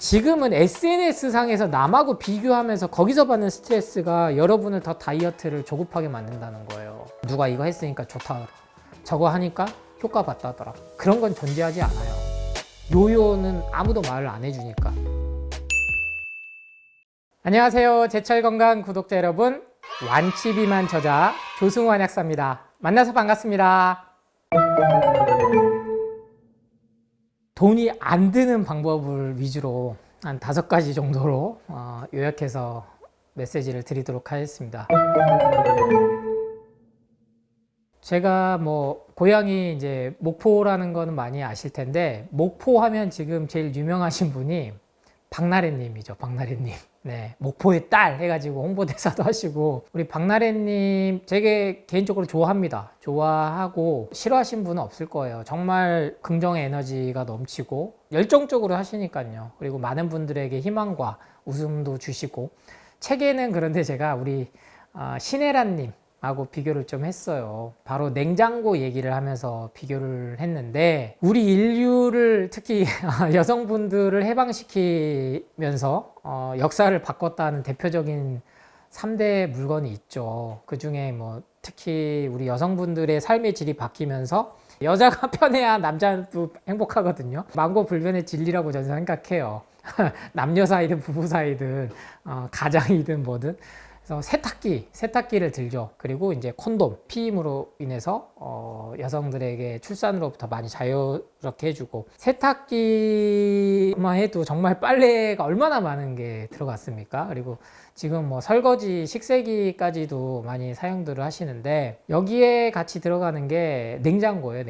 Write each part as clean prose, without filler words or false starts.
지금은 SNS상에서 남하고 비교하면서 거기서 받는 스트레스가 여러분을 더 다이어트를 조급하게 만든다는 거예요. 누가 이거 했으니까 좋다, 저거 하니까 효과 봤다더라. 그런 건 존재하지 않아요. 요요는 아무도 말을 안 해주니까. 안녕하세요, 제철건강 구독자 여러분, 완치비만 저자 조승환 약사입니다. 만나서 반갑습니다. 돈이 안 드는 방법을 위주로 한 5가지 정도로 요약해서 메시지를 드리도록 하겠습니다. 제가 고향이 이제 목포라는 거는 많이 아실 텐데, 목포 하면 지금 제일 유명하신 분이 박나래님이죠. 박나래님. 네, 목포의 딸 해가지고 홍보대사도 하시고, 우리 박나래님 되게 개인적으로 좋아합니다. 좋아하고 싫어하신 분은 없을 거예요. 정말 긍정의 에너지가 넘치고 열정적으로 하시니까요. 그리고 많은 분들에게 희망과 웃음도 주시고, 책에는 그런데 제가 우리 신혜란님 하고 비교를 좀 했어요. 바로 냉장고 얘기를 하면서 비교를 했는데, 우리 인류를 특히 여성분들을 해방시키면서 역사를 바꿨다는 대표적인 3대 물건이 있죠. 그 중에 특히 우리 여성분들의 삶의 질이 바뀌면서 여자가 편해야 남자도 행복하거든요. 만고불변의 진리라고 저는 생각해요. 남녀 사이든 부부 사이든 가장이든 뭐든. 그래서 세탁기를 들죠. 그리고 이제 콘돔, 피임으로 인해서 여성들에게 출산으로부터 많이 자유롭게 해주고, 세탁기만 해도 정말 빨래가 얼마나 많은 게 들어갔습니까? 그리고 지금 설거지, 식세기까지도 많이 사용들을 하시는데, 여기에 같이 들어가는 게 냉장고예요.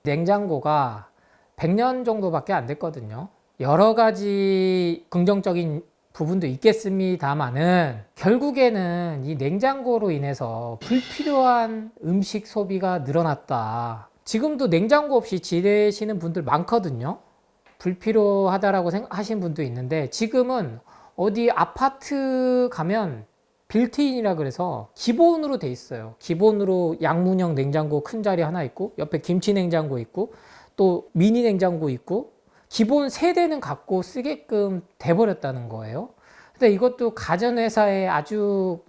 냉장고가 100년 정도밖에 안 됐거든요. 여러 가지 긍정적인 부분도 있겠습니다만은, 결국에는 이 냉장고로 인해서 불필요한 음식 소비가 늘어났다. 지금도 냉장고 없이 지내시는 분들 많거든요. 불필요하다라고 생각하시는 분도 있는데, 지금은 어디 아파트 가면 빌트인이라 그래서 기본으로 돼 있어요. 기본으로 양문형 냉장고 큰 자리 하나 있고, 옆에 김치 냉장고 있고, 또 미니 냉장고 있고, 기본 세대는 갖고 쓰게끔 돼버렸다는 거예요. 근데 이것도 가전회사의 아주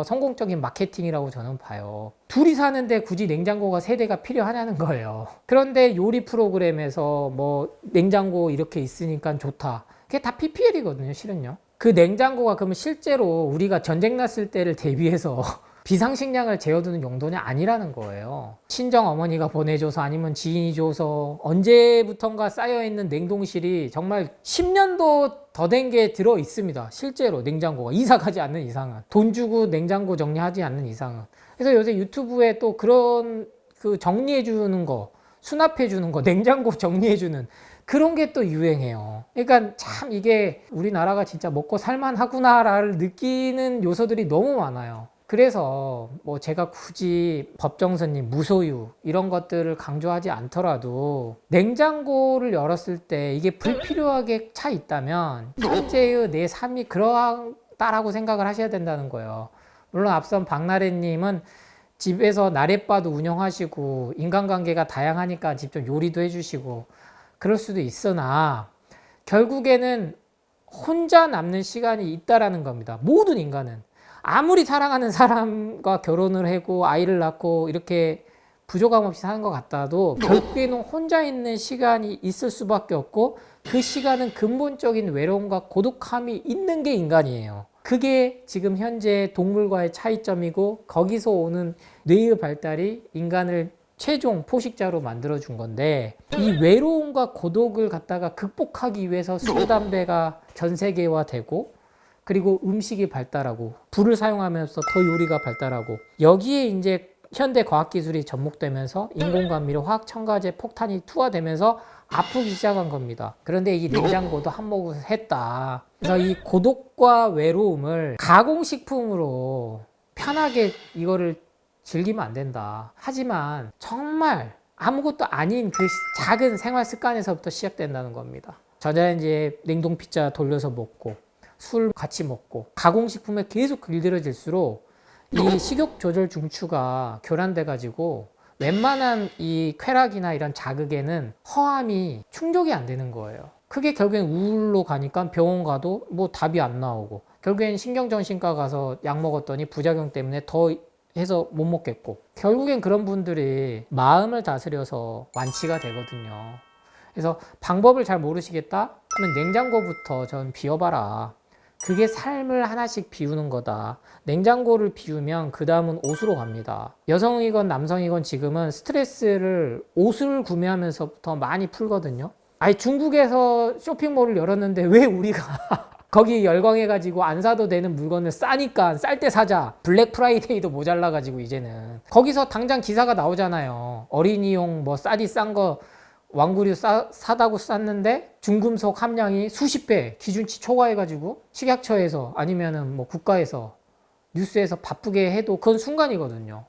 성공적인 마케팅이라고 저는 봐요. 둘이 사는데 굳이 냉장고가 3대가 필요하냐는 거예요. 그런데 요리 프로그램에서 냉장고 이렇게 있으니까 좋다. 그게 다 PPL이거든요, 실은요. 그 냉장고가 그러면 실제로 우리가 전쟁 났을 때를 대비해서 비상식량을 재워두는 용도는 아니라는 거예요. 친정 어머니가 보내줘서, 아니면 지인이 줘서 언제부턴가 쌓여있는 냉동실이 정말 10년도 더 된 게 들어 있습니다. 실제로 냉장고가 이사 가지 않는 이상은, 돈 주고 냉장고 정리하지 않는 이상은. 그래서 요새 유튜브에 또 그런 정리해 주는 거, 수납해 주는 거, 냉장고 정리해 주는 그런 게 또 유행해요. 그러니까 참 이게 우리나라가 진짜 먹고 살만하구나를 느끼는 요소들이 너무 많아요. 그래서 제가 굳이 법정선님, 무소유 이런 것들을 강조하지 않더라도, 냉장고를 열었을 때 이게 불필요하게 차 있다면 현재의 내 삶이 그러하다라고 생각을 하셔야 된다는 거예요. 물론 앞선 박나래님은 집에서 나랫바도 운영하시고 인간관계가 다양하니까 직접 요리도 해주시고 그럴 수도 있으나, 결국에는 혼자 남는 시간이 있다라는 겁니다. 모든 인간은 아무리 사랑하는 사람과 결혼을 하고 아이를 낳고 이렇게 부족함 없이 사는 것 같아도 결국에는 혼자 있는 시간이 있을 수밖에 없고, 그 시간은 근본적인 외로움과 고독함이 있는 게 인간이에요. 그게 지금 현재 동물과의 차이점이고, 거기서 오는 뇌의 발달이 인간을 최종 포식자로 만들어준 건데, 이 외로움과 고독을 갖다가 극복하기 위해서 술, 담배가 전 세계화되고, 그리고 음식이 발달하고, 불을 사용하면서 더 요리가 발달하고, 여기에 이제 현대 과학기술이 접목되면서 인공감미료, 화학첨가제 폭탄이 투하되면서 아프기 시작한 겁니다. 그런데 이 냉장고도 한몫을 했다. 그래서 이 고독과 외로움을 가공식품으로 편하게 이거를 즐기면 안 된다. 하지만 정말 아무것도 아닌 그 작은 생활 습관에서부터 시작된다는 겁니다. 전자레인지에 냉동 피자 돌려서 먹고, 술 같이 먹고, 가공식품에 계속 길들여질수록 이 식욕 조절 중추가 교란돼 가지고 웬만한 이 쾌락이나 이런 자극에는 허함이 충족이 안 되는 거예요. 그게 결국엔 우울로 가니까 병원 가도 뭐 답이 안 나오고 결국엔 신경정신과 가서 약 먹었더니 부작용 때문에 더 해서 못 먹겠고 결국엔 그런 분들이 마음을 다스려서 완치가 되거든요. 그래서 방법을 잘 모르시겠다? 그러면 냉장고부터 전 비워봐라. 그게 삶을 하나씩 비우는 거다. 냉장고를 비우면 그 다음은 옷으로 갑니다. 여성이건 남성이건 지금은 스트레스를 옷을 구매하면서부터 많이 풀거든요. 아니 중국에서 쇼핑몰을 열었는데 왜 우리가 거기 열광해가지고 안 사도 되는 물건을 싸니까 쌀 때 사자. 블랙 프라이데이도 모자라가지고 이제는 거기서 당장 기사가 나오잖아요. 어린이용 뭐 싸디 싼 거 왕구류 사다고 쌌는데 중금속 함량이 수십 배 기준치 초과해가지고 식약처에서 아니면은 뭐 국가에서 뉴스에서 바쁘게 해도 그건 순간이거든요.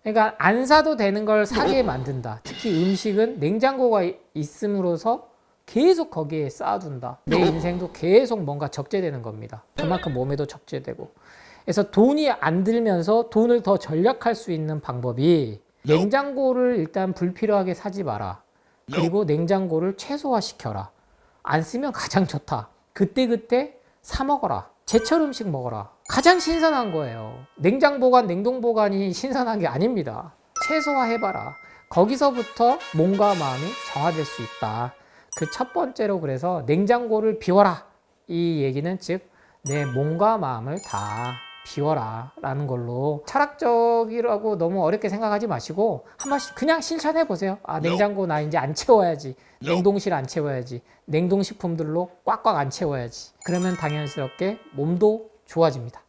그러니까 안 사도 되는 걸 사게 만든다. 특히 음식은 냉장고가 있음으로써 계속 거기에 쌓아둔다. 내 인생도 계속 뭔가 적재되는 겁니다. 그만큼 몸에도 적재되고. 그래서 돈이 안 들면서 돈을 더 절약할 수 있는 방법이 냉장고를 일단 불필요하게 사지 마라. 그리고 냉장고를 최소화시켜라. 안 쓰면 가장 좋다. 그때그때 사 먹어라. 제철 음식 먹어라. 가장 신선한 거예요. 냉장 보관, 냉동 보관이 신선한 게 아닙니다. 최소화해봐라. 거기서부터 몸과 마음이 정화될 수 있다. 그 첫 번째로 그래서 냉장고를 비워라. 이 얘기는 즉 내 몸과 마음을 다 비워라 라는 걸로 철학적이라고 너무 어렵게 생각하지 마시고 한 번씩 그냥 실천해 보세요. 아 냉장고 나 이제 안 채워야지. 냉동실 안 채워야지. 냉동식품들로 꽉꽉 안 채워야지. 그러면 당연스럽게 몸도 좋아집니다.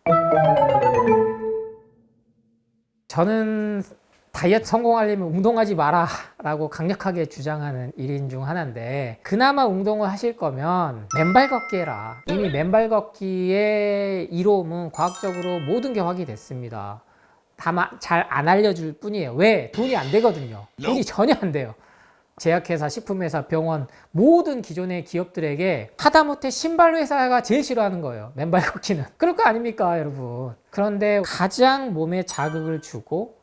저는 다이어트 성공하려면 운동하지 마라 라고 강력하게 주장하는 일인 중 하나인데 그나마 운동을 하실 거면 맨발 걷기 해라. 이미 맨발 걷기의 이로움은 과학적으로 모든 게 확인됐습니다. 다만 잘 안 알려줄 뿐이에요. 왜? 돈이 안 되거든요. 돈이 전혀 안 돼요. 제약회사, 식품회사, 병원 모든 기존의 기업들에게 하다못해 신발 회사가 제일 싫어하는 거예요. 맨발 걷기는. 그럴 거 아닙니까 여러분. 그런데 가장 몸에 자극을 주고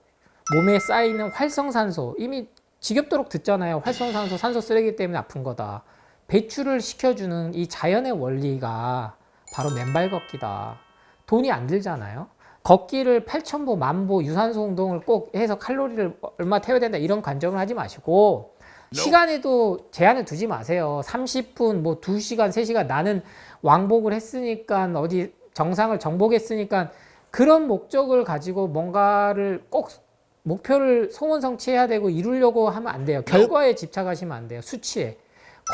몸에 쌓이는 활성산소 이미 지겹도록 듣잖아요. 활성산소 산소 쓰레기 때문에 아픈 거다. 배출을 시켜주는 이 자연의 원리가 바로 맨발 걷기다. 돈이 안 들잖아요. 걷기를 8,000보, 만보 유산소 운동을 꼭 해서 칼로리를 얼마 태워야 된다 이런 관점을 하지 마시고 시간에도 제한을 두지 마세요. 30분, 뭐 2시간, 3시간 나는 왕복을 했으니까 어디 정상을 정복했으니까 그런 목적을 가지고 뭔가를 꼭 목표를 소원 성취해야 되고 이루려고 하면 안 돼요. 결과에 집착하시면 안 돼요. 수치에.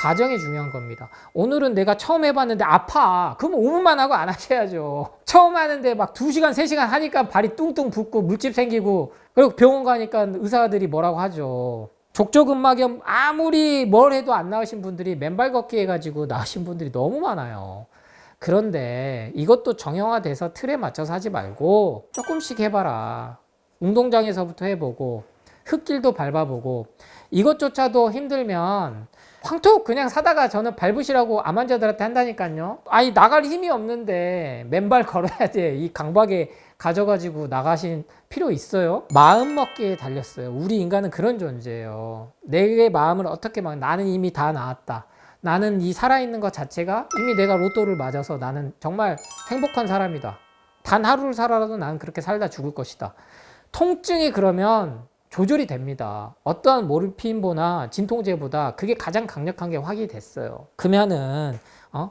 과정이 중요한 겁니다. 오늘은 내가 처음 해봤는데 아파. 그럼 5분만 하고 안 하셔야죠. 처음 하는데 막 2시간, 3시간 하니까 발이 뚱뚱 붓고 물집 생기고 그리고 병원 가니까 의사들이 뭐라고 하죠. 족저근막염 아무리 뭘 해도 안 나으신 분들이 맨발 걷기 해가지고 나으신 분들이 너무 많아요. 그런데 이것도 정형화돼서 틀에 맞춰서 하지 말고 조금씩 해봐라. 운동장에서부터 해보고 흙길도 밟아보고 이것조차도 힘들면 황토 그냥 사다가 저는 밟으시라고 암 환자들한테 한다니까요. 아니 나갈 힘이 없는데 맨발 걸어야 돼. 이 강박에 가져가지고 나가신 필요 있어요? 마음 먹기에 달렸어요. 우리 인간은 그런 존재예요. 내 마음을 어떻게 막 나는 이미 다 나았다. 나는 이 살아있는 것 자체가 이미 내가 로또를 맞아서 나는 정말 행복한 사람이다. 단 하루를 살아라도 나는 그렇게 살다 죽을 것이다. 통증이 그러면 조절이 됩니다. 어떠한 모르핀보나 진통제보다 그게 가장 강력한 게 확인이 됐어요. 그러면은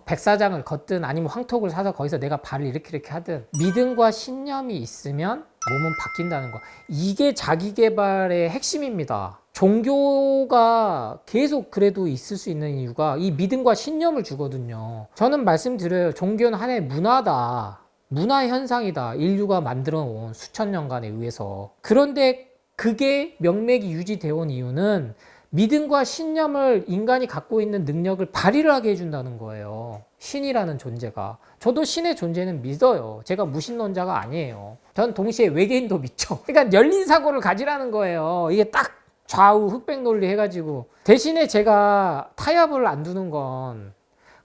백사장을 걷든 아니면 황토를 사서 거기서 내가 발을 이렇게 하든 믿음과 신념이 있으면 몸은 바뀐다는 거. 이게 자기 개발의 핵심입니다. 종교가 계속 그래도 있을 수 있는 이유가 이 믿음과 신념을 주거든요. 저는 말씀드려요. 종교는 하나의 문화다. 문화 현상이다. 인류가 만들어 온 수천 년간에 의해서. 그런데 그게 명맥이 유지되어 온 이유는 믿음과 신념을 인간이 갖고 있는 능력을 발휘를 하게 해준다는 거예요. 신이라는 존재가. 저도 신의 존재는 믿어요. 제가 무신론자가 아니에요. 전 동시에 외계인도 믿죠. 그러니까 열린 사고를 가지라는 거예요. 이게 딱 좌우 흑백 논리 해가지고. 대신에 제가 타협을 안 두는 건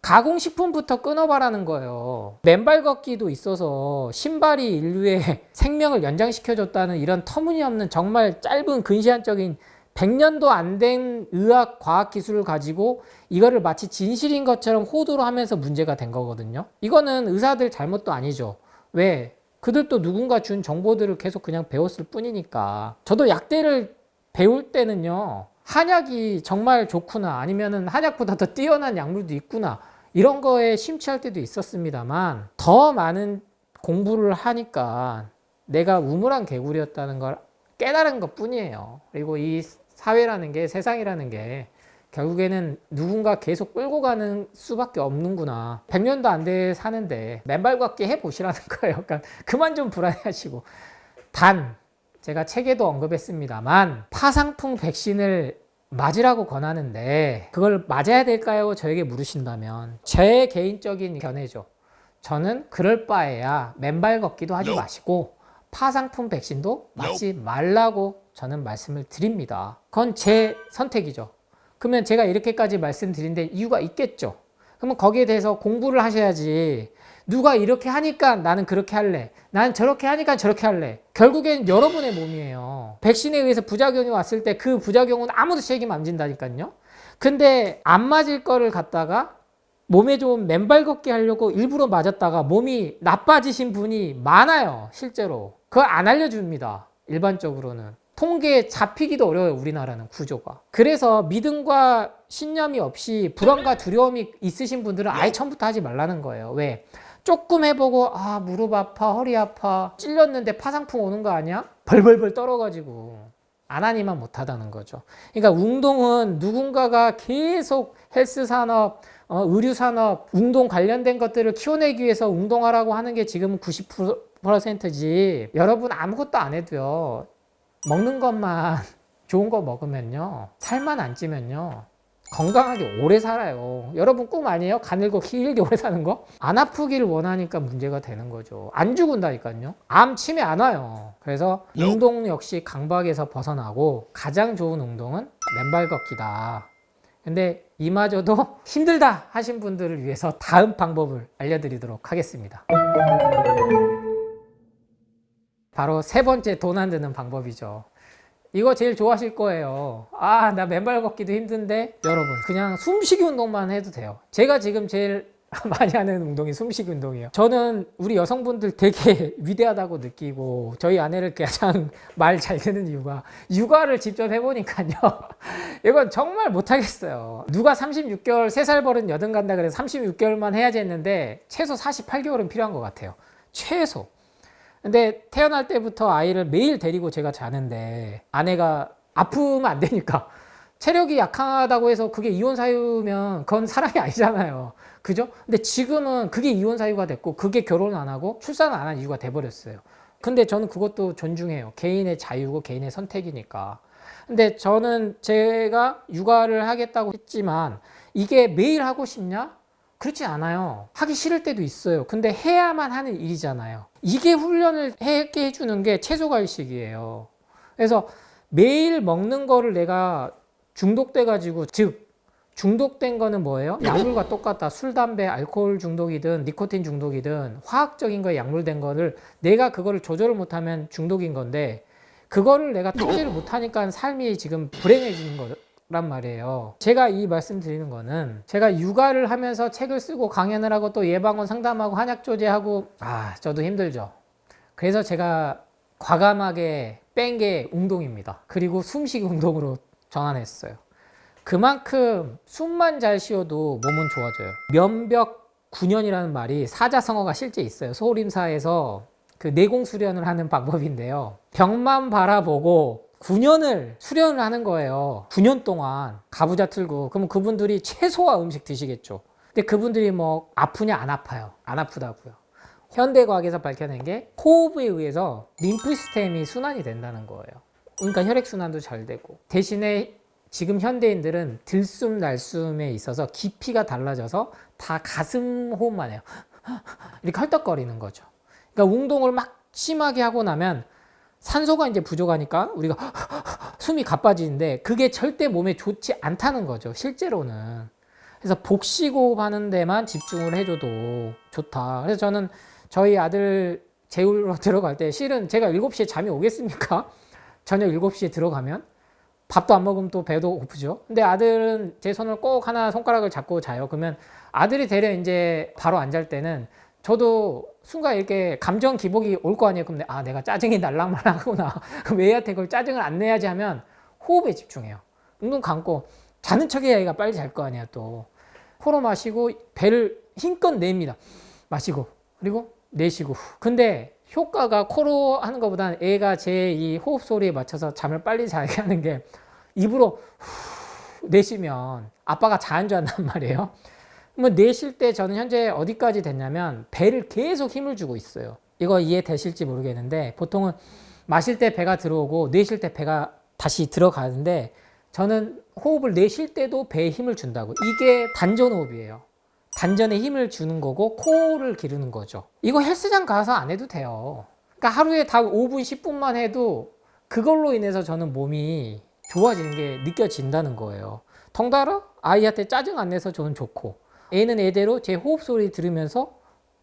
가공식품부터 끊어봐라는 거예요. 맨발 걷기도 있어서 신발이 인류의 생명을 연장시켜줬다는 이런 터무니없는 정말 짧은 근시안적인 100년도 안 된 의학 과학 기술을 가지고 이거를 마치 진실인 것처럼 호도로 하면서 문제가 된 거거든요. 이거는 의사들 잘못도 아니죠. 왜? 그들도 누군가 준 정보들을 계속 그냥 배웠을 뿐이니까. 저도 약대를 배울 때는요, 한약이 정말 좋구나, 아니면은 한약보다 더 뛰어난 약물도 있구나, 이런 거에 심취할 때도 있었습니다만, 더 많은 공부를 하니까 내가 우물한 개구리였다는 걸 깨달은 것 뿐이에요. 그리고 이 사회라는 게, 세상이라는 게 결국에는 누군가 계속 끌고 가는 수밖에 없는구나. 100년도 안 돼 사는데 맨발 걷기 해보시라는 거예요. 그러니까 그만 좀 불안해하시고. 단, 제가 책에도 언급했습니다만, 파상풍 백신을 맞으라고 권하는데 그걸 맞아야 될까요? 저에게 물으신다면 제 개인적인 견해죠. 저는 그럴 바에야 맨발 걷기도 하지 마시고 파상풍 백신도 맞지 말라고 저는 말씀을 드립니다. 그건 제 선택이죠. 그러면 제가 이렇게까지 말씀드린 데 이유가 있겠죠. 그러면 거기에 대해서 공부를 하셔야지, 누가 이렇게 하니까 나는 그렇게 할래, 나는 저렇게 하니까 저렇게 할래. 결국엔 여러분의 몸이에요. 백신에 의해서 부작용이 왔을 때 그 부작용은 아무도 책임 안 진다니까요. 근데 안 맞을 거를 갖다가 몸에 좋은 맨발 걷기 하려고 일부러 맞았다가 몸이 나빠지신 분이 많아요. 실제로 그걸 안 알려줍니다. 일반적으로는 통계에 잡히기도 어려워요. 우리나라는 구조가. 그래서 믿음과 신념이 없이 불안과 두려움이 있으신 분들은 아예 처음부터 하지 말라는 거예요. 왜? 조금 해보고 무릎 아파, 허리 아파, 찔렸는데 파상풍 오는 거 아니야? 벌벌벌 떨어가지고 안 하니만 못하다는 거죠. 그러니까 운동은 누군가가 계속 헬스 산업, 의류 산업, 운동 관련된 것들을 키워내기 위해서 운동하라고 하는 게 지금 90%지. 여러분 아무것도 안 해도요, 먹는 것만 좋은 거 먹으면요, 살만 안 찌면요, 건강하게 오래 살아요. 여러분 꿈 아니에요? 가늘고 길게 오래 사는 거? 안 아프기를 원하니까 문제가 되는 거죠. 안 죽은다니까요. 암 치매 안 와요. 그래서 운동 역시 강박에서 벗어나고 가장 좋은 운동은 맨발 걷기다. 근데 이마저도 힘들다 하신 분들을 위해서 다음 방법을 알려드리도록 하겠습니다. 바로 세 번째, 돈 안 드는 방법이죠. 이거 제일 좋아하실 거예요. 나 맨발 걷기도 힘든데. 여러분, 그냥 숨쉬기 운동만 해도 돼요. 제가 지금 제일 많이 하는 운동이 숨쉬기 운동이에요. 저는 우리 여성분들 되게 위대하다고 느끼고, 저희 아내를 가장 말 잘 듣는 이유가, 육아를 직접 해보니까요, 이건 정말 못하겠어요. 누가 36개월 3살 버릇 여든 간다 그래서 36개월만 해야지 했는데 최소 48개월은 필요한 것 같아요. 최소. 근데 태어날 때부터 아이를 매일 데리고 제가 자는데, 아내가 아프면 안 되니까, 체력이 약하다고 해서 그게 이혼 사유면 그건 사랑이 아니잖아요. 그죠? 근데 지금은 그게 이혼 사유가 됐고, 그게 결혼 안 하고 출산 안 한 이유가 돼버렸어요. 근데 저는 그것도 존중해요. 개인의 자유고 개인의 선택이니까. 근데 저는 제가 육아를 하겠다고 했지만 이게 매일 하고 싶냐? 그렇지 않아요. 하기 싫을 때도 있어요. 근데 해야만 하는 일이잖아요. 이게 훈련을 하게 해주는 게 채소과일식이에요. 그래서 매일 먹는 거를 내가 중독돼가지고, 즉 중독된 거는 뭐예요? 약물과 똑같다. 술, 담배, 알코올 중독이든 니코틴 중독이든 화학적인 거에 약물된 거를 내가 그거를 조절을 못하면 중독인 건데, 그거를 내가 통제를 못하니까 삶이 지금 불행해지는 거란 말이에요. 제가 이 말씀 드리는 거는, 제가 육아를 하면서 책을 쓰고 강연을 하고 또 예방원 상담하고 한약 조제하고, 저도 힘들죠. 그래서 제가 과감하게 뺀 게 운동입니다. 그리고 숨쉬기 운동으로 전환했어요. 그만큼 숨만 잘 쉬어도 몸은 좋아져요. 면벽 9년이라는 말이 사자성어가 실제 있어요. 소림사에서 그 내공 수련을 하는 방법인데요. 벽만 바라보고 9년을 수련을 하는 거예요. 9년 동안 가부좌 틀고. 그러면 그분들이 채소와 음식 드시겠죠. 근데 그분들이 뭐 아프냐? 안 아파요. 안 아프다고요. 현대과학에서 밝혀낸 게 호흡에 의해서 림프 시스템이 순환이 된다는 거예요. 그러니까 혈액순환도 잘 되고. 대신에 지금 현대인들은 들숨 날숨에 있어서 깊이가 달라져서 다 가슴 호흡만 해요. 이렇게 헐떡거리는 거죠. 그러니까 운동을 막 심하게 하고 나면 산소가 이제 부족하니까 우리가 숨이 가빠지는데, 그게 절대 몸에 좋지 않다는 거죠, 실제로는. 그래서 복식호흡 하는 데만 집중을 해줘도 좋다. 그래서 저는 저희 아들 재우러 들어갈 때, 실은 제가 7시에 잠이 오겠습니까? 저녁 7시에 들어가면 밥도 안 먹으면 또 배도 고프죠. 근데 아들은 제 손을 꼭 하나 손가락을 잡고 자요. 그러면 아들이 되려 이제 바로 안 잘 때는 저도 순간 이렇게 감정 기복이 올 거 아니에요. 그럼 내가 짜증이 날랑말랑하구나. 그럼 애한테 그걸 짜증을 안 내야지 하면 호흡에 집중해요. 눈 감고 자는 척해야 얘가 빨리 잘 거 아니야 또. 코로 마시고 배를 힘껏 냅니다. 마시고 그리고 내쉬고. 근데 효과가 코로 하는 것보다는 애가 제 이 호흡 소리에 맞춰서 잠을 빨리 자게 하는 게 입으로 내쉬면 아빠가 자는 줄 안단 말이에요. 뭐 내쉴 때 저는 현재 어디까지 됐냐면 배를 계속 힘을 주고 있어요. 이거 이해되실지 모르겠는데 보통은 마실 때 배가 들어오고 내쉴 때 배가 다시 들어가는데 저는 호흡을 내쉴 때도 배에 힘을 준다고. 이게 단전 호흡이에요. 단전에 힘을 주는 거고 코를 기르는 거죠. 이거 헬스장 가서 안 해도 돼요. 그러니까 하루에 다 5분 10분만 해도 그걸로 인해서 저는 몸이 좋아지는 게 느껴진다는 거예요. 덩달아 아이한테 짜증 안 내서 저는 좋고 애는 애대로 제 호흡 소리 들으면서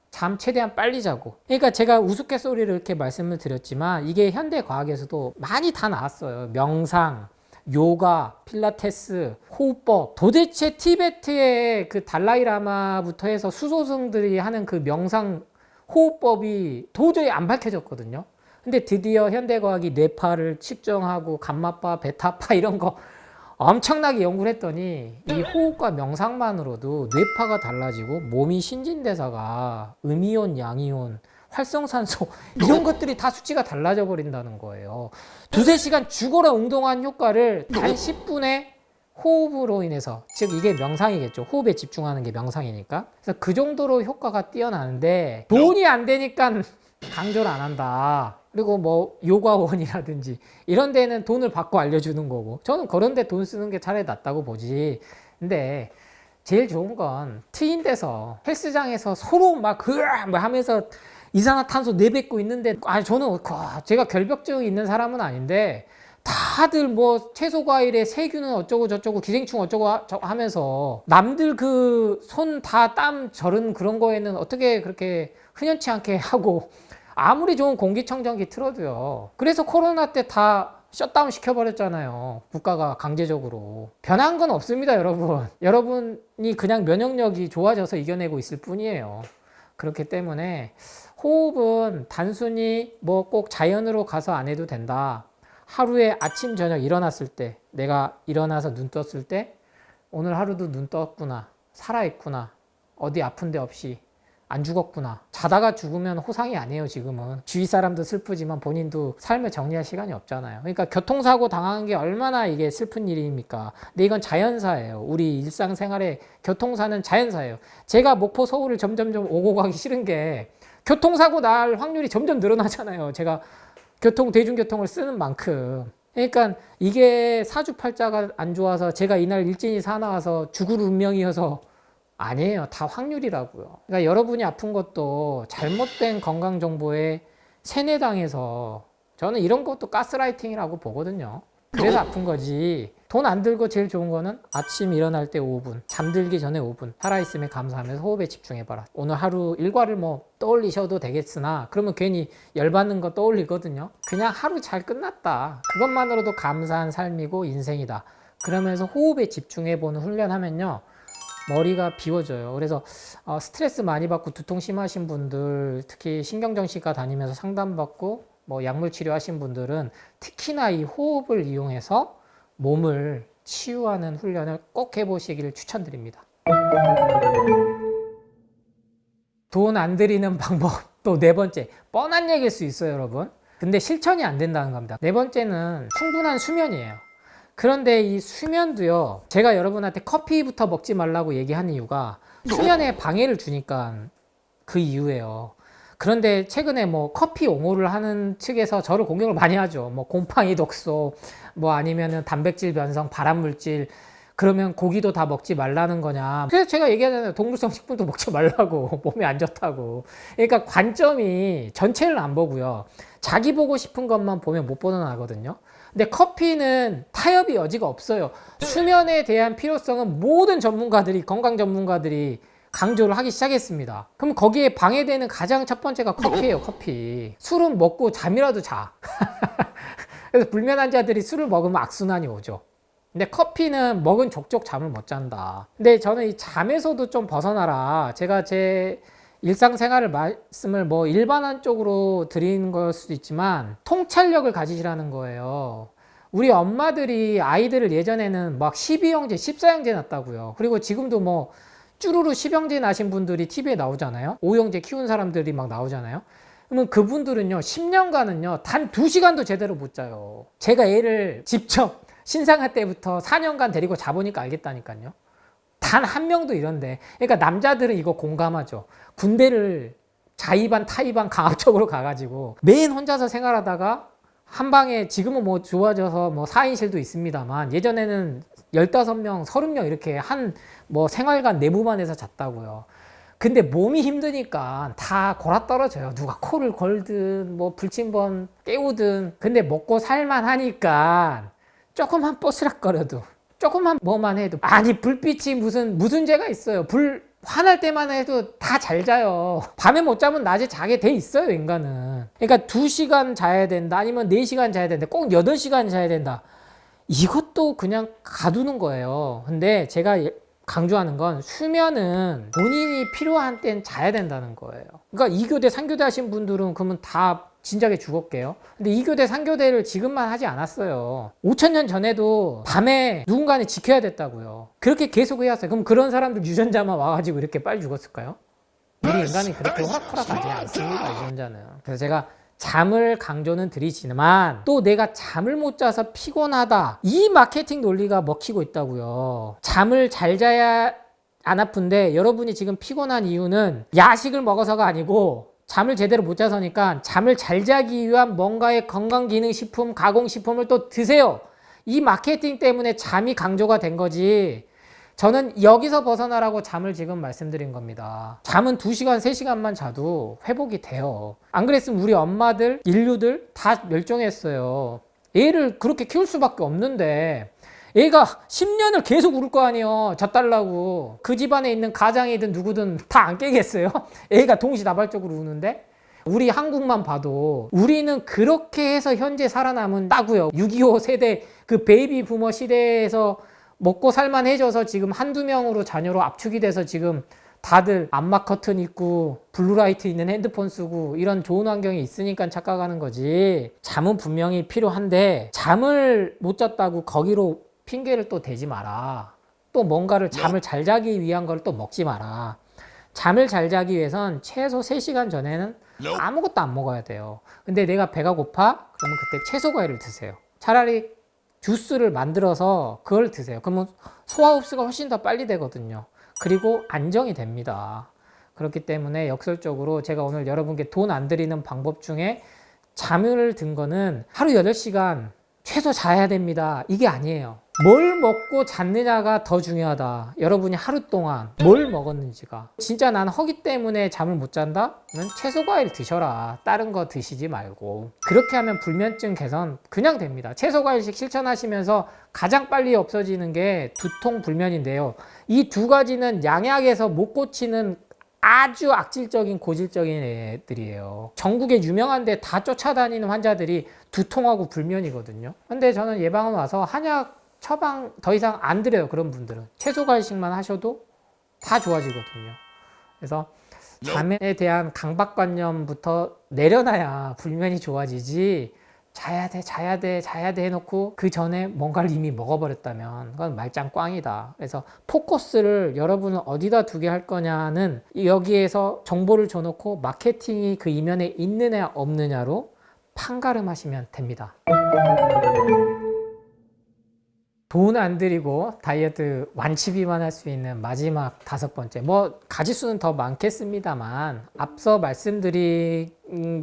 잠 최대한 빨리 자고. 그러니까 제가 우스갯소리를 이렇게 말씀을 드렸지만 이게 현대 과학에서도 많이 다 나왔어요. 명상, 요가, 필라테스, 호흡법. 도대체 티베트의 그 달라이라마부터 해서 수소승들이 하는 그 명상 호흡법이 도저히 안 밝혀졌거든요. 근데 드디어 현대과학이 뇌파를 측정하고 감마파, 베타파 이런 거 엄청나게 연구를 했더니 이 호흡과 명상만으로도 뇌파가 달라지고 몸이 신진대사가 음이온, 양이온, 활성산소 이런 것들이 다 수치가 달라져 버린다는 거예요. 두세 시간 죽어라 운동한 효과를 단 10분의 호흡으로 인해서, 즉 이게 명상이겠죠. 호흡에 집중하는 게 명상이니까. 그래서 그 정도로 효과가 뛰어나는데 돈이 안 되니까 강조를 안 한다. 그리고 뭐 요가원이라든지 이런 데는 돈을 받고 알려주는 거고, 저는 그런 데 돈 쓰는 게 차라리 낫다고 보지. 근데 제일 좋은 건 트인돼서 헬스장에서 서로 막 하면서 이산화탄소 내뱉고 있는데, 저는 제가 결벽증이 있는 사람은 아닌데 다들 뭐 채소 과일에 세균은 어쩌고 저쩌고 기생충 어쩌고 하면서 남들 그 손 다 땀 절은 그런 거에는 어떻게 그렇게 흔연치 않게 하고, 아무리 좋은 공기청정기 틀어도요. 그래서 코로나 때 다 셧다운 시켜버렸잖아요. 국가가 강제적으로. 변한 건 없습니다, 여러분. 여러분이 그냥 면역력이 좋아져서 이겨내고 있을 뿐이에요. 그렇기 때문에 호흡은 단순히 뭐 꼭 자연으로 가서 안 해도 된다. 하루에 아침 저녁 일어났을 때, 내가 일어나서 눈 떴을 때 오늘 하루도 눈 떴구나, 살아있구나, 어디 아픈 데 없이 안 죽었구나. 자다가 죽으면 호상이 아니에요. 지금은 주위 사람도 슬프지만 본인도 삶을 정리할 시간이 없잖아요. 그러니까 교통사고 당한 게 얼마나 이게 슬픈 일입니까? 근데 이건 자연사예요. 우리 일상생활에 교통사는 자연사예요. 제가 목포 서울을 점점점 오고 가기 싫은 게 교통사고 날 확률이 점점 늘어나잖아요. 제가 대중교통을 쓰는 만큼. 그러니까 이게 사주팔자가 안 좋아서 제가 이날 일진이 사나워서 죽을 운명이어서 아니에요. 다 확률이라고요. 그러니까 여러분이 아픈 것도 잘못된 건강정보에 세뇌당해서, 저는 이런 것도 가스라이팅이라고 보거든요. 그래서 아픈 거지. 돈 안 들고 제일 좋은 거는 아침 일어날 때 5분, 잠들기 전에 5분, 살아있음에 감사하면서 호흡에 집중해봐라. 오늘 하루 일과를 뭐 떠올리셔도 되겠으나 그러면 괜히 열받는 거 떠올리거든요. 그냥 하루 잘 끝났다. 그것만으로도 감사한 삶이고 인생이다. 그러면서 호흡에 집중해보는 훈련하면요, 머리가 비워져요. 그래서 스트레스 많이 받고 두통 심하신 분들, 특히 신경정신과 다니면서 상담받고 뭐 약물 치료하신 분들은 특히나 이 호흡을 이용해서 몸을 치유하는 훈련을 꼭 해보시기를 추천드립니다. 돈 안 들이는 방법 또 네 번째, 뻔한 얘기일 수 있어요, 여러분. 근데 실천이 안 된다는 겁니다. 네 번째는 충분한 수면이에요. 그런데 이 수면도요, 제가 여러분한테 커피부터 먹지 말라고 얘기한 이유가 수면에 방해를 주니까 그 이유예요. 그런데 최근에 뭐 커피 옹호를 하는 측에서 저를 공격을 많이 하죠. 뭐 곰팡이 독소, 뭐 아니면은 단백질 변성, 발암물질, 그러면 고기도 다 먹지 말라는 거냐. 그래서 제가 얘기하잖아요. 동물성 식품도 먹지 말라고. 몸에 안 좋다고. 그러니까 관점이 전체를 안 보고요, 자기 보고 싶은 것만 보면 못 보는 아거든요. 근데 커피는 타협의 여지가 없어요. 수면에 대한 필요성은 모든 전문가들이, 건강 전문가들이 강조를 하기 시작했습니다. 그럼 거기에 방해되는 가장 첫 번째가 커피예요. 커피. 술은 먹고 잠이라도 자. 그래서 불면 환자들이 술을 먹으면 악순환이 오죠. 근데 커피는 먹은 족족 잠을 못 잔다. 근데 저는 이 잠에서도 좀 벗어나라. 제가 제 일상생활을 말씀을 뭐 일반적으로 드리는 걸 수도 있지만 통찰력을 가지시라는 거예요. 우리 엄마들이 아이들을 예전에는 막 12형제, 14형제 낳았다고요. 그리고 지금도 뭐 쭈루루 10형제 낳으신 분들이 TV에 나오잖아요. 5형제 키운 사람들이 막 나오잖아요. 그러면 그분들은요 10년간은요 단 2시간도 제대로 못 자요. 제가 애를 직접 신생아 때부터 4년간 데리고 자보니까 알겠다니까요. 단 한 명도 이런데. 그러니까 남자들은 이거 공감하죠. 군대를 자의반 타의반 강압적으로 가가지고 매일 혼자서 생활하다가 한 방에, 지금은 뭐 좋아져서 뭐 4인실도 있습니다만 예전에는 15명, 30명 이렇게 한 뭐 생활관 내부만 해서 잤다고요. 근데 몸이 힘드니까 다 골아떨어져요. 누가 코를 걸든 뭐 불침번 깨우든. 근데 먹고 살만 하니까 조금만 뽀스락거려도, 조금만 뭐만 해도, 아니 불빛이 무슨 죄가 있어요. 불 화날 때만 해도 다 잘 자요. 밤에 못 자면 낮에 자게 돼 있어요, 인간은. 그러니까 2시간 자야 된다, 아니면 4시간 자야 된다, 꼭 8시간 자야 된다. 이것도 그냥 가두는 거예요. 근데 제가 강조하는 건 수면은 본인이 필요한 때는 자야 된다는 거예요. 그러니까 2교대, 3교대 하신 분들은 그러면 다 진작에 죽었게요. 근데 2교대, 3교대를 지금만 하지 않았어요. 5,000년 전에도 밤에 누군가는 지켜야 됐다고요. 그렇게 계속 해왔어요. 그럼 그런 사람들 유전자만 와가지고 이렇게 빨리 죽었을까요? 우리 인간이 그렇게 호락호락하지 않습니다, 유전자는. 그래서 제가 잠을 강조는 드리지만 또 내가 잠을 못 자서 피곤하다, 이 마케팅 논리가 먹히고 있다고요. 잠을 잘 자야 안 아픈데 여러분이 지금 피곤한 이유는 야식을 먹어서가 아니고 잠을 제대로 못 자서니까 잠을 잘 자기 위한 뭔가의 건강기능식품, 가공식품을 또 드세요. 이 마케팅 때문에 잠이 강조가 된 거지. 저는 여기서 벗어나라고 잠을 지금 말씀드린 겁니다. 잠은 2시간, 3시간만 자도 회복이 돼요. 안 그랬으면 우리 엄마들, 인류들 다 멸종했어요. 애를 그렇게 키울 수밖에 없는데 애가 10년을 계속 울 거 아니에요. 젖달라고. 그 집안에 있는 가장이든 누구든 다 안 깨겠어요? 애가 동시다발적으로 우는데? 우리 한국만 봐도 우리는 그렇게 해서 현재 살아남은다고요. 6.25 세대, 그 베이비 부머 시대에서 먹고 살만해져서 지금 한두 명으로 자녀로 압축이 돼서 지금 다들 암막 커튼 있고 블루라이트 있는 핸드폰 쓰고 이런 좋은 환경이 있으니까 착각하는 거지. 잠은 분명히 필요한데 잠을 못 잤다고 거기로 핑계를 또 대지 마라. 또 뭔가를 잠을 잘 자기 위한 걸 또 먹지 마라. 잠을 잘 자기 위해선 최소 3시간 전에는 아무것도 안 먹어야 돼요. 근데 내가 배가 고파? 그러면 그때 채소 과일을 드세요. 차라리 주스를 만들어서 그걸 드세요. 그러면 소화 흡수가 훨씬 더 빨리 되거든요. 그리고 안정이 됩니다. 그렇기 때문에 역설적으로 제가 오늘 여러분께 돈 안 들이는 방법 중에 잠을 든 거는 하루 8시간 최소 자야 됩니다, 이게 아니에요. 뭘 먹고 잤느냐가 더 중요하다. 여러분이 하루 동안 뭘 먹었는지가. 진짜 난 허기 때문에 잠을 못 잔다? 그러면 채소 과일 드셔라. 다른 거 드시지 말고. 그렇게 하면 불면증 개선 그냥 됩니다. 채소 과일식 실천하시면서 가장 빨리 없어지는 게 두통 불면인데요. 이 두 가지는 양약에서 못 고치는 아주 악질적인 고질적인 애들이에요. 전국에 유명한 데 다 쫓아다니는 환자들이 두통하고 불면이거든요. 근데 저는 예방원 와서 한약 처방 더 이상 안 드려요. 그런 분들은 채소 과일식만 하셔도 다 좋아지거든요. 그래서 잠에 대한 강박관념부터 내려놔야 불면이 좋아지지. 자야 돼 해놓고 그 전에 뭔가를 이미 먹어버렸다면 그건 말짱 꽝이다. 그래서 포커스를 여러분은 어디다 두게 할 거냐는 여기에서 정보를 줘놓고 마케팅이 그 이면에 있느냐 없느냐로 판가름하시면 됩니다. 돈 안 들이고 다이어트 완치비만 할 수 있는 마지막 5번째, 뭐 가지수는 더 많겠습니다만 앞서 말씀드린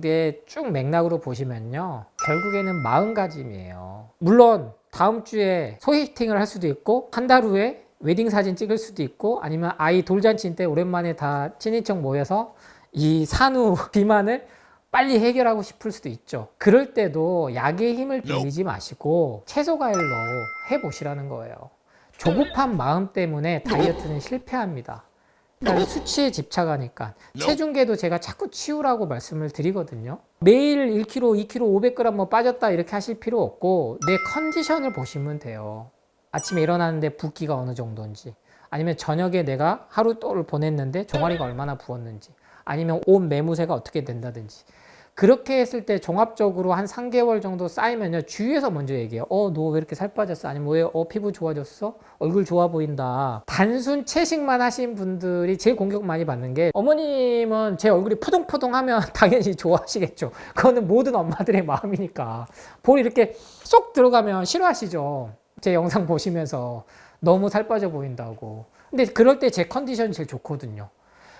게 쭉 맥락으로 보시면요, 결국에는 마음가짐이에요. 물론 다음 주에 소개팅을 할 수도 있고 한 달 후에 웨딩 사진 찍을 수도 있고 아니면 아이 돌잔치 때 오랜만에 다 친인척 모여서 이 산후 비만을 빨리 해결하고 싶을 수도 있죠. 그럴 때도 약의 힘을 빌리지 마시고 채소 과일로 해보시라는 거예요. 조급한 마음 때문에 다이어트는 실패합니다. 그러니까 수치에 집착하니까. 체중계도 제가 자꾸 치우라고 말씀을 드리거든요. 매일 1kg, 2kg, 500g 뭐 빠졌다 이렇게 하실 필요 없고 내 컨디션을 보시면 돼요. 아침에 일어나는데 붓기가 어느 정도인지, 아니면 저녁에 내가 하루 또를 보냈는데 종아리가 얼마나 부었는지, 아니면 옷 매무새가 어떻게 된다든지. 그렇게 했을 때 종합적으로 한 3개월 정도 쌓이면요, 주위에서 먼저 얘기해요. 너 왜 이렇게 살 빠졌어? 아니면 왜 피부 좋아졌어? 얼굴 좋아 보인다. 단순 채식만 하신 분들이 제일 공격 많이 받는 게, 어머님은 제 얼굴이 푸동푸동하면 당연히 좋아하시겠죠. 그거는 모든 엄마들의 마음이니까. 볼 이렇게 쏙 들어가면 싫어하시죠. 제 영상 보시면서 너무 살 빠져 보인다고. 근데 그럴 때 제 컨디션이 제일 좋거든요.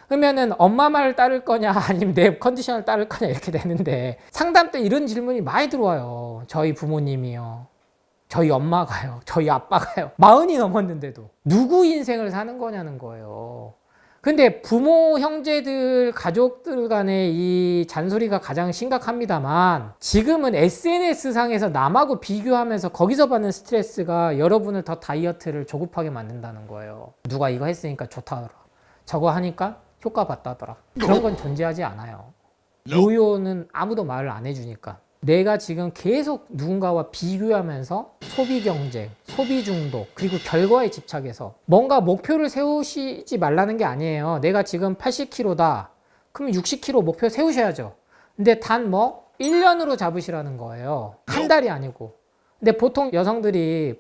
그러면은 엄마 말을 따를 거냐 아니면 내 컨디션을 따를 거냐 이렇게 되는데, 상담 때 이런 질문이 많이 들어와요. 저희 부모님이요, 저희 엄마가요, 저희 아빠가요. 40이 넘었는데도 누구 인생을 사는 거냐는 거예요. 근데 부모, 형제들, 가족들 간의 이 잔소리가 가장 심각합니다만, 지금은 SNS상에서 남하고 비교하면서 거기서 받는 스트레스가 여러분을 더 다이어트를 조급하게 만든다는 거예요. 누가 이거 했으니까 좋다더라, 저거 하니까 효과 봤다더라. 그런 건 존재하지 않아요. 요요는 아무도 말을 안 해주니까. 내가 지금 계속 누군가와 비교하면서 소비 경쟁, 소비 중독, 그리고 결과에 집착해서 뭔가 목표를 세우시지 말라는 게 아니에요. 내가 지금 80kg다. 그러면 60kg 목표 세우셔야죠. 근데 단 1년으로 잡으시라는 거예요. 한 달이 아니고. 근데 보통 여성들이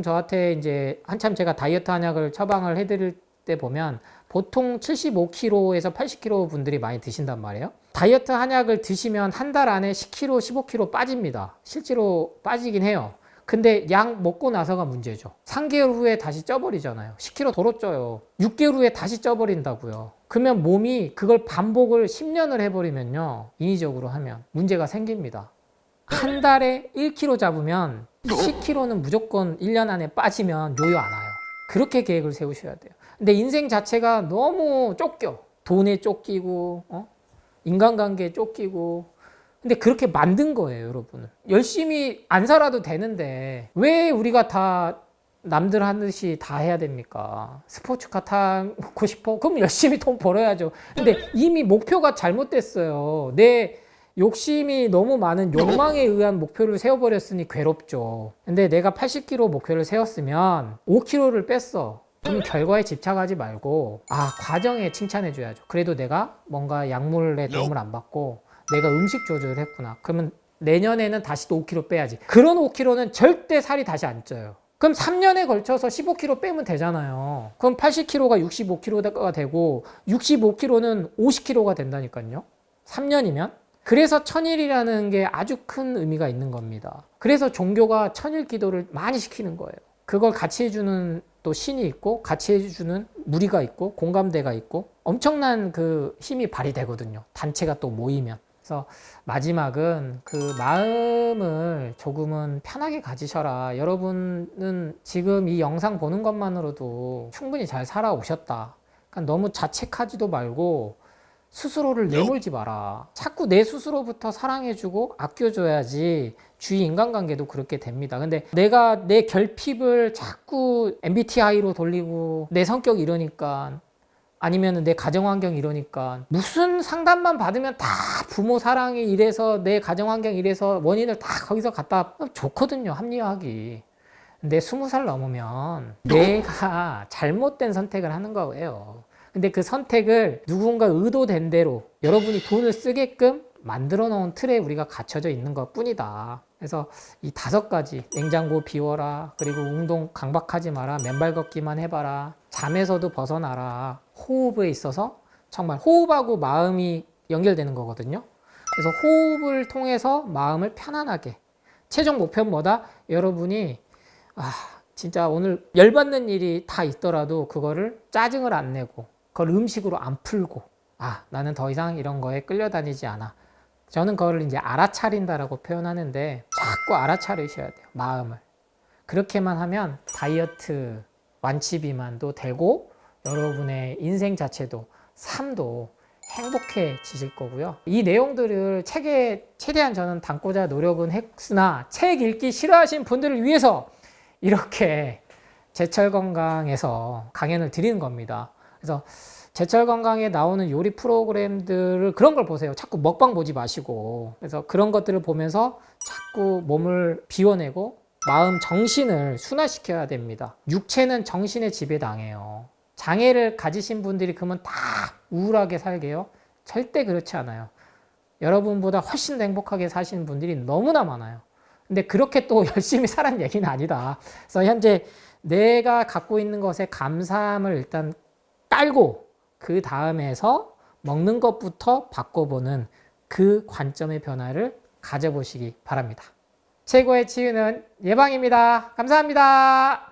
저한테 이제 한참 제가 다이어트 한약을 처방을 해드릴 때 보면 보통 75kg에서 80kg 분들이 많이 드신단 말이에요. 다이어트 한약을 드시면 한 달 안에 10kg, 15kg 빠집니다. 실제로 빠지긴 해요. 근데 약 먹고 나서가 문제죠. 3개월 후에 다시 쪄버리잖아요. 10kg 도로 쪄요. 6개월 후에 다시 쪄버린다고요. 그러면 몸이 그걸 반복을 10년을 해버리면요, 인위적으로 하면 문제가 생깁니다. 한 달에 1kg 잡으면 10kg는 무조건 1년 안에 빠지면 요요 안 와요. 그렇게 계획을 세우셔야 돼요. 근데 인생 자체가 너무 쫓겨. 돈에 쫓기고, 인간관계에 쫓기고. 근데 그렇게 만든 거예요, 여러분은. 열심히 안 살아도 되는데 왜 우리가 다 남들 하듯이 다 해야 됩니까? 스포츠카 타고 싶어? 그럼 열심히 돈 벌어야죠. 근데 이미 목표가 잘못됐어요. 내 욕심이 너무 많은 욕망에 의한 목표를 세워버렸으니 괴롭죠. 근데 내가 80kg 목표를 세웠으면 5kg를 뺐어. 그럼 결과에 집착하지 말고, 과정에 칭찬해줘야죠. 그래도 내가 뭔가 약물에 도움을 안 받고 내가 음식 조절을 했구나. 그러면 내년에는 다시 또 5kg 빼야지. 그런 5kg는 절대 살이 다시 안 쪄요. 그럼 3년에 걸쳐서 15kg 빼면 되잖아요. 그럼 80kg가 65kg가 되고 65kg는 50kg가 된다니까요. 3년이면. 그래서 천일이라는 게 아주 큰 의미가 있는 겁니다. 그래서 종교가 천일 기도를 많이 시키는 거예요. 그걸 같이 해주는 또 신이 있고, 같이 해주는 무리가 있고, 공감대가 있고, 엄청난 그 힘이 발휘되거든요. 단체가 또 모이면. 그래서 마지막은 그 마음을 조금은 편하게 가지셔라. 여러분은 지금 이 영상 보는 것만으로도 충분히 잘 살아오셨다. 그러니까 너무 자책하지도 말고 스스로를 내몰지 마라. 자꾸 내 스스로부터 사랑해주고 아껴줘야지 주위 인간관계도 그렇게 됩니다. 근데 내가 내 결핍을 자꾸 MBTI로 돌리고, 내 성격 이러니까, 아니면 내 가정환경 이러니까, 무슨 상담만 받으면 다 부모 사랑이 이래서, 내 가정환경 이래서 원인을 다 거기서 갖다 좋거든요, 합리화하기. 근데 20살 넘으면 내가 잘못된 선택을 하는 거예요. 근데 그 선택을 누군가 의도된 대로 여러분이 돈을 쓰게끔 만들어 놓은 틀에 우리가 갇혀져 있는 것 뿐이다. 그래서 이 5가지, 냉장고 비워라, 그리고 운동 강박하지 마라, 맨발 걷기만 해봐라, 잠에서도 벗어나라, 호흡에 있어서 정말 호흡하고 마음이 연결되는 거거든요. 그래서 호흡을 통해서 마음을 편안하게, 최종 목표는 뭐다? 여러분이 진짜 오늘 열받는 일이 다 있더라도 그거를 짜증을 안 내고, 그걸 음식으로 안 풀고, 나는 더 이상 이런 거에 끌려다니지 않아. 저는 그걸 이제 알아차린다라고 표현하는데, 자꾸 알아차리셔야 돼요, 마음을. 그렇게만 하면 다이어트 완치 비만도 되고, 여러분의 인생 자체도, 삶도 행복해지실 거고요. 이 내용들을 책에 최대한 저는 담고자 노력은 했으나, 책 읽기 싫어하시는 분들을 위해서 이렇게 제철건강에서 강연을 드리는 겁니다. 그래서 제철 건강에 나오는 요리 프로그램들을 그런 걸 보세요. 자꾸 먹방 보지 마시고. 그래서 그런 것들을 보면서 자꾸 몸을 비워내고 마음, 정신을 순화시켜야 됩니다. 육체는 정신에 지배당해요. 장애를 가지신 분들이 그러면 다 우울하게 살게요? 절대 그렇지 않아요. 여러분보다 훨씬 더 행복하게 사시는 분들이 너무나 많아요. 근데 그렇게 또 열심히 살란 얘기는 아니다. 그래서 현재 내가 갖고 있는 것에 감사함을 일단 깔고 그 다음에서 먹는 것부터 바꿔보는 그 관점의 변화를 가져보시기 바랍니다. 최고의 치유는 예방입니다. 감사합니다.